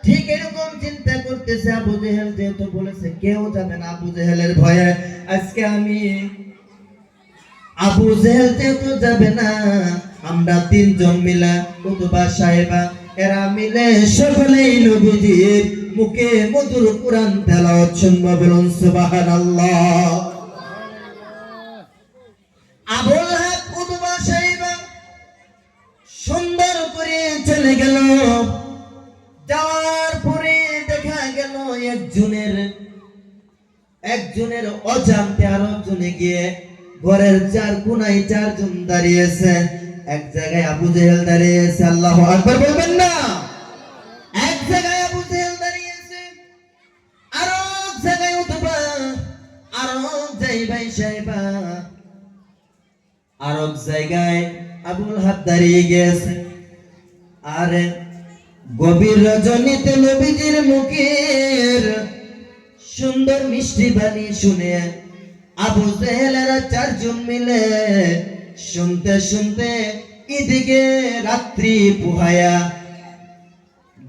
ঠিক এরকম চিন্তা করতেছে আবু জেহেল যেহেতু বলেছে কেউ যাবে না আবু জেহেলের ভয়ে, আজকে আমি আবু জেহেল যেহেতু যাবে না, আমরা তিনজন মিলে উতবা সাহেবা এরা মিলে সকলেই নবীজির মুখে মধুর কুরআন তেলাওয়াত শুনবো, বলুন সুবহানাল্লাহ। আবু লাহাব উতবা সাহেবা সুন্দর করে চলে গেল। যাওয়ার পরে দেখা গেল একজনের অজান্তে আরো জনে গিয়ে ঘরের চার কোনায় চারজন দাঁড়িয়েছে। এক জায়গায় আবু জেহেল দাঁড়িয়েছে, আল্লাহু আকবার বলবেন না? এক জায়গায় আবু জেহেল দাঁড়িয়েছে, আরো এক জায়গায় উতবা, আরো জায়গায় সাহেবা, আরো এক জায়গায় আবু লাহাব দাঁড়িয়ে গেছে। আর গভীর রজনীতে নবীজির মুখের সুন্দর মিষ্টি বাণী শুনে আবু জেহেলেরা চারজন মিলে শুনতে শুনতে এদিকে রাত্রি পুহায়া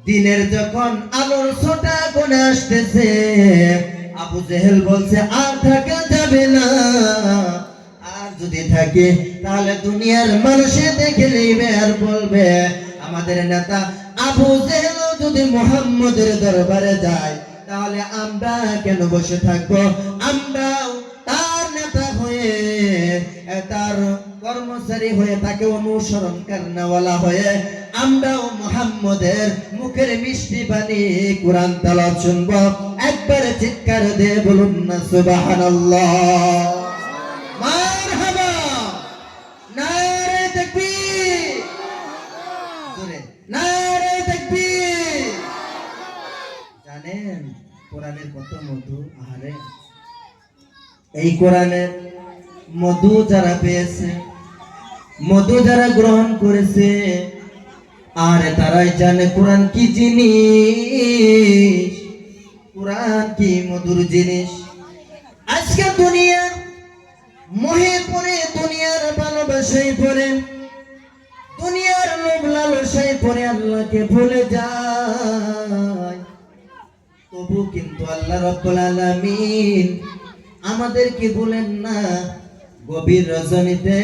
দিনের যখন আলোর ছোটা কোণে আসতেছে, আবু জেহেল বলছে আর থাকা যাবে না, আর যদি থাকে তাহলে দুনিয়ার মানুষে দেখে নেবে আর বলবে আমাদের নেতা আবু জেহেল যদি মুহাম্মদের দরবারে যায় তাহলে আমরা কেন বসে থাকবো, আমরাও তার নেতা হয়ে তার কর্মচারী হয়ে তাকে অনুসরণ করনেওয়ালা হয়ে আমরাও মুহাম্মদের মুখের মিষ্টি বাণী কুরআন তেলাওয়াত শুনবো। একবার চিৎকার দিয়ে বলুন না সুবহানাল্লাহ, মারহাবা, নারে তাকবীর, জোরে নারে তাকবীর। জানেন কোরআনের কত মধু, আরে এই কোরআনের মধু যারা পেয়েছে, মধু যারা গ্রহণ করেছে, আর তারাই জানে কোরআন কি জিনিস, কোরআন কি মধুর জিনিস। আজকে দুনিয়ার মোহে পড়ে, দুনিয়ার ভালোবাসায় পড়ে, দুনিয়ার লোভ লালসায় পড়ে আল্লাহকে ভুলে যায়। তবু কিন্তু আল্লাহ রাব্বুল আলামিন আমাদেরকে বলেন না, গভীর রজনীতে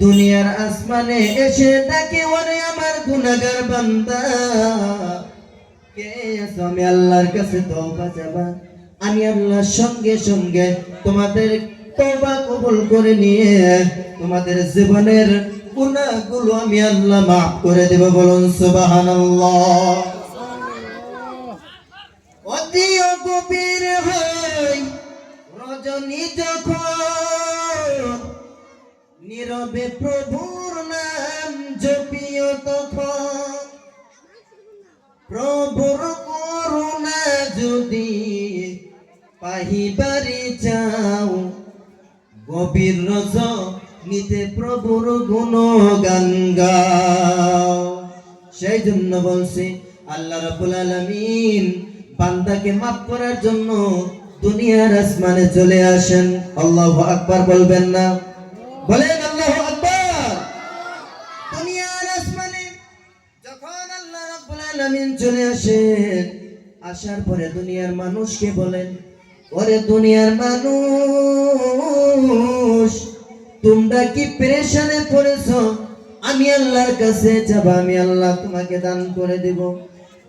দুনিয়ার আসমানে এসে ডাকে ওরে আমার গুনাহগার বান্দা, কে আছো? আমি আল্লাহর কাছে তওবা চাবা, আমি আল্লাহর সঙ্গে সঙ্গে তোমাদের তওবা কবুল করে নিয়ে তোমাদের জীবনের গুনাহগুলো আমি আল্লাহ মাফ করে দেব, বলুন সুবহানাল্লাহ। অতিও গভীর হয় রজনী যখন, নীরবে প্রভুর নাম জপিও তখন, প্রভুর করুণা যদি পাহিবারে যাও, গভীর রজনীতে প্রভুর গুণগান গাও। সেই জন্য বলছি আল্লাহ রাব্বুল আলামিন বান্দাকে মাফ করার জন্য দুনিয়ার আসমানে চলে আসেন। আল্লাহু আকবার বলবেন না? বলেন আল্লাহু আকবার। দুনিয়ার আসমানে যখন আল্লাহ রাব্বুল আলামিন চলে আসেন, আসার পরে দুনিয়ার মানুষকে বলেন, ওরে দুনিয়ার মানুষ তোমরা কি পেরেশানে পড়েছো? আমি আল্লাহর কাছে যাবা, আমি আল্লাহ তোমাকে দান করে দেব।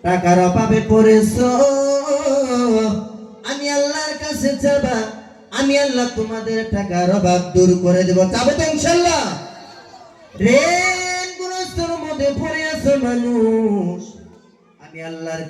টাকার অভাবে পড়েছো, আমি আল্লাহর কাছে যাবা, আমি আল্লাহ তোমাদের টাকার অভাব দূর করে দেব। যাবে তো ইনশাআল্লাহ? ঋণগ্রস্তর মধ্যে পড়ে আছো মানুষ, আমি আল্লাহর